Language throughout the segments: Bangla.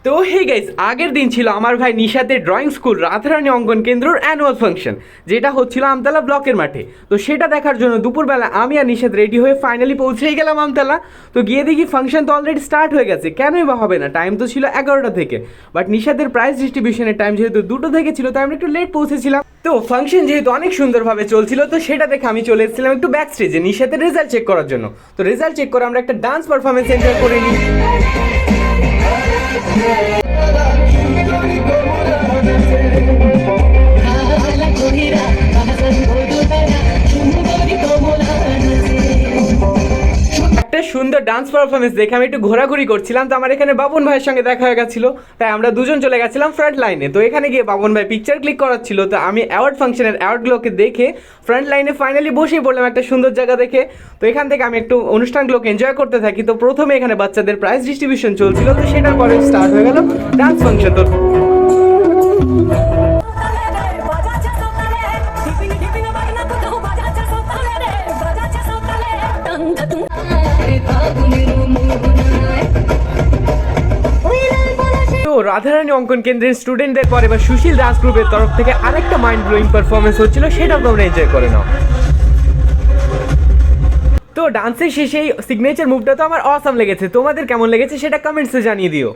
তো হে গাইস, আগের দিন ছিল আমার ভাই নিশাতের ড্রয়িং স্কুল রাধারানী অঙ্কন কেন্দ্রর অ্যানুয়াল ফাংশন, যেটা হচ্ছিল আমতলা ব্লকের মাঠে। তো সেটা দেখার জন্য দুপুরবেলা আমি আর নিশাত রেডি হয়ে ফাইনালি পৌঁছেই গেলাম আমতলা। তো গিয়ে দেখি ফাংশন তো অলরেডি স্টার্ট হয়ে গেছে, কেনই বা হবে না, টাইম তো ছিল 11টা থেকে। বাট নিশাতের প্রাইজ ডিস্ট্রিবিউশনের টাইম যেহেতু 2টো থেকে ছিল, তাই আমরা একটু লেট পৌঁছেছিলাম। তো ফাংশন যেহেতু অনেক সুন্দরভাবে চলছিল, তো সেটা দেখে আমি চলে এসেছিলাম একটু ব্যাক স্টেজে নিশাতের রেজাল্ট চেক করার জন্য। তো রেজাল্ট চেক করে আমরা একটা ডান্স পারফরমেন্স এনজয় করে নিই। একটা সুন্দর ডান্স পারফরমেন্স দেখে আমি একটু ঘোরাঘুরি করছিলাম, তো আমার এখানে বাবন ভাইয়ের সঙ্গে দেখা হয়ে গেছিল, তাই আমরা দুজন চলে গেছিলাম ফ্রন্ট লাইনে। তো এখানে গিয়ে বাবন ভাই পিকচার ক্লিক করাচ্ছিল, তো আমি অ্যাওয়ার্ড ফাংশনের অ্যাওয়ার্ডগুলোকে দেখে ফ্রন্ট লাইনে ফাইনালি বসেই পড়লাম একটা সুন্দর জায়গা দেখে। তো এখান থেকে আমি একটু অনুষ্ঠানগুলোকে এনজয় করতে থাকি। তো প্রথমে এখানে বাচ্চাদের প্রাইজ ডিস্ট্রিবিউশন চলছিল, তো সেটার পরে স্টার্ট হয়ে গেল ডান্স ফাংশন। তো রাধারানী অঙ্কন কেন্দ্রের স্টুডেন্টদের পরে বা সুশীল ডান্স গ্রুপের তরফ থেকে আরেকটা মাইন্ড ব্লোয়িং পারফরমেন্স হচ্ছিল, সেটাও তোমরা এনজয় করে নাও। তো ডান্সের শেষে এই সিগনেচার মুভটা তো আমার অসাম লেগেছে, তোমাদের কেমন লেগেছে সেটা কমেন্টসে জানিয়ে দিও।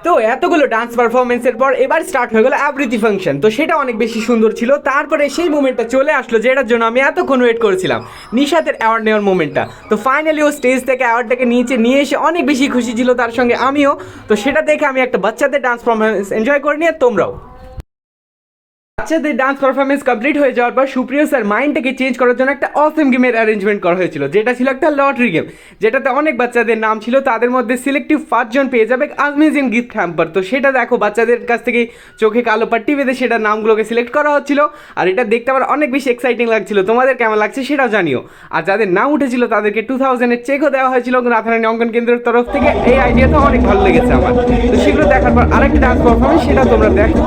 তো এতগুলো ডান্স পারফরমেন্সের পর এবার স্টার্ট হয়ে গেল আবৃত্তি ফাংশন। তো সেটা অনেক বেশি সুন্দর ছিল। তারপরে সেই মোমেন্টটা চলে আসলো যেটার জন্য আমি এতক্ষণ ওয়েট করেছিলাম, নিশাতের অ্যাওয়ার্ড নেওয়ার মোমেন্টটা। তো ফাইনালি ও স্টেজ থেকে অ্যাওয়ার্ডটাকে নিচে নিয়ে এসে অনেক বেশি খুশি ছিল, তার সঙ্গে আমিও। তো সেটা দেখে আমি একটা বাচ্চাদের ডান্স পারফরমেন্স এনজয় করে নিয়ে তোমরাও। বাচ্চাদের ডান্স পারফরমেন্স কমপ্লিট হয়ে যাওয়ার পর সুপ্রিয় স্যার মাইন্ডটাকে চেঞ্জ করার জন্য একটা অসম গেমের অ্যারেঞ্জমেন্ট করা হয়েছিল, যেটা ছিল একটা লটারি গেম, যেটাতে অনেক বাচ্চাদের নাম ছিল। তাদের মধ্যে সিলেক্টিভ 5 জন পেয়ে যাবে আমেজিং গিফট হ্যাম্পার। তো সেটা দেখো বাচ্চাদের কাছ থেকে চোখে কালো পাট্টি বেঁধে সেটা নামগুলোকে সিলেক্ট করা হচ্ছিল, আর এটা দেখতে আমার অনেক বেশি এক্সাইটিং লাগছিল। তোমাদের কেমন লাগছে সেটাও জানিও। আর যাদের নাম উঠেছিল তাদেরকে 2000-এর চেকও দেওয়া হয়েছিল রাধারানী অঙ্কন কেন্দ্রের তরফ থেকে। এই আইডিয়াটা অনেক ভালো লেগেছে আমার। তো সেগুলো দেখার পর আরেকটা ডান্স পারফরমেন্স, সেটা তোমরা দেখো।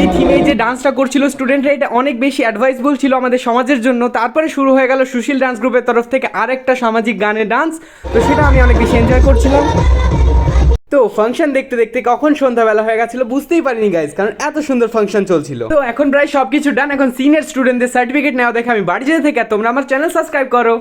এই থিমে যে ডান্সটা করছিল স্টুডেন্টরা, এটা অনেক বেশি অ্যাডভাইসবল ছিল আমাদের সমাজের জন্য। তারপরে শুরু হয়ে গেল সুশীল ডান্স গ্রুপের তরফ থেকে আরেকটা সামাজিক গানের ডান্স। তো সেটা আমি অনেক বেশি এনজয় করছিলাম। তো ফাংশন দেখতে দেখতে কখন সন্ধ্যাবেলা হয়ে গেছিল বুঝতেই পারিনি গাইজ, কারণ এত সুন্দর ফাংশন চলছিল। তো এখন প্রায় সবকিছু ডান, এখন সিনিয়র স্টুডেন্টদের সার্টিফিকেট নেওয়া দেখে আমি বাড়ি যেতে থেকে তোমরা আমার চ্যানেল সাবস্ক্রাইব করো।